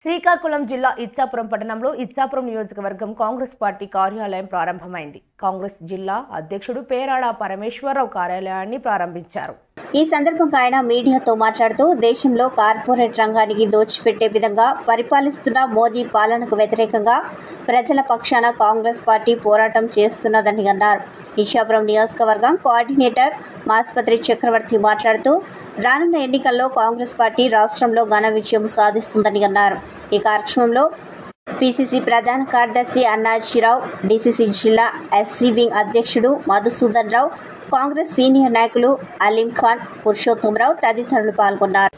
శ్రీకాకుళం జిల్లా ఇచ్చాపురం పట్టణంలో ఇచ్చాపురం నియోజకవర్గం కాంగ్రెస్ పార్టీ కార్యాలయం ప్రారంభమైంది. కాంగ్రెస్ జిల్లా అధ్యక్షుడు పేరాడ పరమేశ్వరరావు కార్యాలయాన్ని ప్రారంభించారు. ఈ సందర్భంగా ఆయన మీడియాతో మాట్లాడుతూ దేశంలో కార్పొరేట్ రంగానికి దోచిపెట్టే విధంగా పరిపాలిస్తున్న మోదీ పాలనకు వ్యతిరేకంగా ప్రజల పక్షాన కాంగ్రెస్ పార్టీ పోరాటం చేస్తున్నదని అన్నారు. ఇచ్చాపురం నియోజకవర్గం కోఆర్డినేటర్ మాస్పత్రి చక్రవర్తి మాట్లాడుతూ రానున్న ఎన్నికల్లో కాంగ్రెస్ పార్టీ రాష్ట్రంలో ఘన విజయం సాధిస్తుందని అన్నారు. ఈ కార్యక్రమంలో పిసిసి ప్రధాన కార్యదర్శి అన్నాజీరావు, డిసిసి జిల్లా ఎస్సీ వింగ్ అధ్యక్షుడు మధుసూదన్ రావు, కాంగ్రెస్ సీనియర్ నాయకులు అలీం ఖాన్, పురుషోత్తమరావు తదితరులు పాల్గొన్నారు.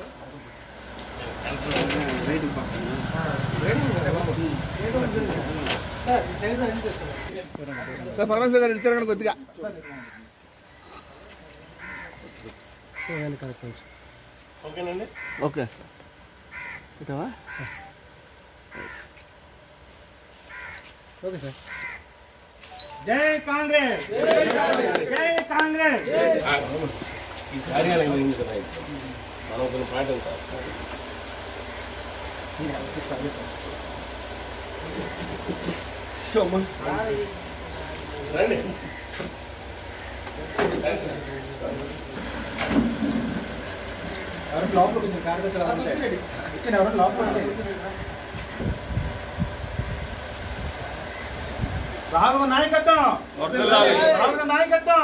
Okay sir. జై కాంగ్రెస్, జై కాంగ్రెస్. ఈ కార్యాలయం అయింది కదా, మనం ఒక పాట రండి. ఎవరు లోపల కొంచెం కార్యకర్తలు ఇక్కడ ఎవరు లోపల రాఘవ నాయకత్వం, రాఘవ నాయకత్వం,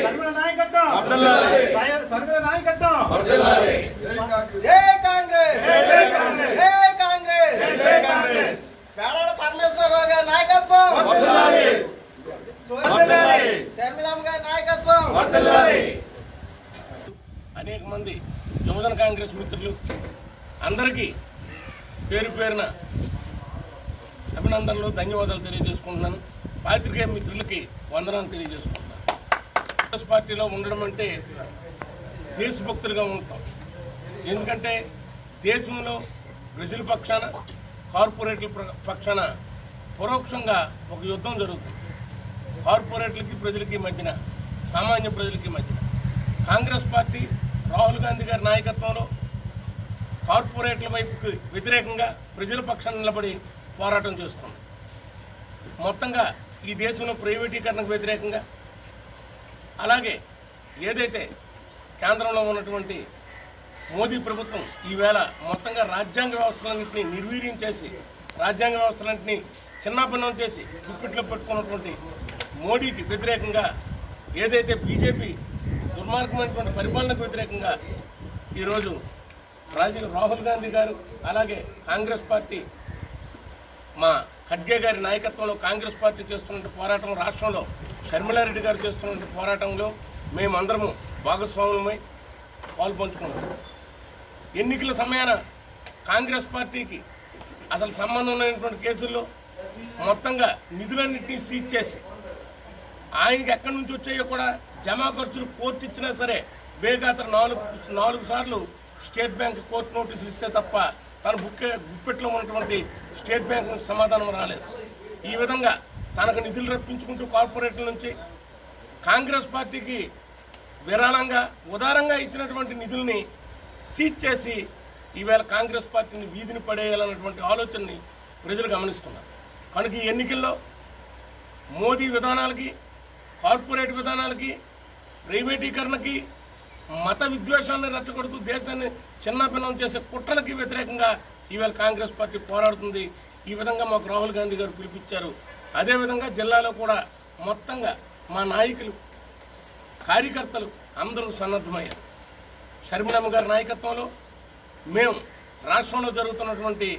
సర్వల నాయకత్వం, సర్వల నాయకత్వం. జై కాంగ్రెస్, జై కాంగ్రెస్, జై కాంగ్రెస్, జై కాంగ్రెస్. పేరాడ పరమేశ్వరరావు గారి నాయకత్వం, శర్మిలమ్మ గారి నాయకత్వం. అనేక మంది యువజన కాంగ్రెస్ మిత్రులు అందరికీ పేరు పేరున అభినందనలు, ధన్యవాదాలు తెలియజేసుకుంటున్నాను. పాత్రికేయ మిత్రులకి వందనాలు తెలియజేసుకుంటున్నాను. కాంగ్రెస్ పార్టీలో ఉండడం అంటే దేశభక్తులుగా ఉంటాం. ఎందుకంటే దేశంలో ప్రజల పక్షాన, కార్పొరేట్ల పక్షాన పరోక్షంగా ఒక యుద్ధం జరుగుతుంది. కార్పొరేట్లకి ప్రజలకి మధ్యన, సామాన్య ప్రజలకి మధ్యన కాంగ్రెస్ పార్టీ రాహుల్ గాంధీ గారి నాయకత్వంలో కార్పొరేట్ల వైపుకి వ్యతిరేకంగా ప్రజల పక్షాన నిలబడి పోరాటం చేస్తుంది. మొత్తంగా ఈ దేశంలో ప్రైవేటీకరణకు వ్యతిరేకంగా, అలాగే ఏదైతే కేంద్రంలో ఉన్నటువంటి మోదీ ప్రభుత్వం ఈవేళ మొత్తంగా రాజ్యాంగ వ్యవస్థలన్నింటినీ నిర్వీర్యం చేసి, రాజ్యాంగ వ్యవస్థలన్నింటినీ చిన్నాభిన్నం చేసి గుప్పిట్లో పెట్టుకున్నటువంటి మోడీకి వ్యతిరేకంగా, ఏదైతే బీజేపీ దుర్మార్గమైనటువంటి పరిపాలనకు వ్యతిరేకంగా ఈరోజు రాహుల్ గాంధీ గారు, అలాగే కాంగ్రెస్ పార్టీ మా ఖడ్గే గారి నాయకత్వంలో కాంగ్రెస్ పార్టీ చేస్తున్న పోరాటం, రాష్ట్రంలో షర్మిలారెడ్డి గారు చేస్తున్న పోరాటంలో మేమందరము భాగస్వాములమై పాల్పంచుకుంటాం. ఎన్నికల సమయాన కాంగ్రెస్ పార్టీకి అసలు సంబంధం లేనటువంటి కేసుల్లో మొత్తంగా నిధులన్నింటినీ సీజ్ చేసి, ఆయనకి ఎక్కడి నుంచి వచ్చాయో కూడా జమా ఖర్చులు కోర్టు ఇచ్చినా సరే బేఖాతరు 4 సార్లు స్టేట్ బ్యాంక్ కోర్టు నోటీసులు ఇస్తే తప్ప తన గుప్పెట్లో ఉన్నటువంటి స్టేట్ బ్యాంక్ నుంచి సమాధానం రాలేదు. ఈ విధంగా తనకు నిధులు రప్పించుకుంటూ కార్పొరేట్ల నుంచి కాంగ్రెస్ పార్టీకి విరాళంగా, ఉదారంగా ఇచ్చినటువంటి నిధుల్ని సీజ్ చేసి ఈవేళ కాంగ్రెస్ పార్టీని వీధిని పడేయాలన్నటువంటి ఆలోచనని ప్రజలు గమనిస్తున్నారు. కనుక ఈ ఎన్నికల్లో మోదీ విధానాలకి, కార్పొరేట్ విధానాలకి, ప్రైవేటీకరణకి, మత విద్వేషాలను రెచ్చగొడుతూ దేశాన్ని చిన్నాభిన్నం చేసే కుట్రలకి వ్యతిరేకంగా ఈవేళ కాంగ్రెస్ పార్టీ పోరాడుతుంది. ఈ విధంగా మాకు రాహుల్ గాంధీ గారు పిలిపించారు. అదేవిధంగా జిల్లాలో కూడా మొత్తంగా మా నాయకులు, కార్యకర్తలు అందరూ సన్నద్ధమయ్యారు. షర్మిలమ్మ గారి నాయకత్వంలో మేము రాష్ట్రంలో జరుగుతున్నటువంటి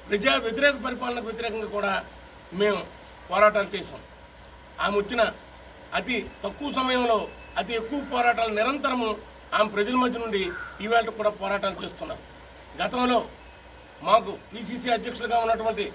ప్రజా వ్యతిరేక పరిపాలనకు వ్యతిరేకంగా కూడా మేము పోరాటాలు చేశాం. ఆమె వచ్చిన అతి తక్కువ సమయంలో అతి ఎక్కువ పోరాటాలు నిరంతరము ఆమె ప్రజల మధ్య నుండి ఈవేళ కూడా పోరాటాలు చేస్తున్నారు. గతంలో మాకు పిసిసి అధ్యక్షులుగా ఉన్నటువంటి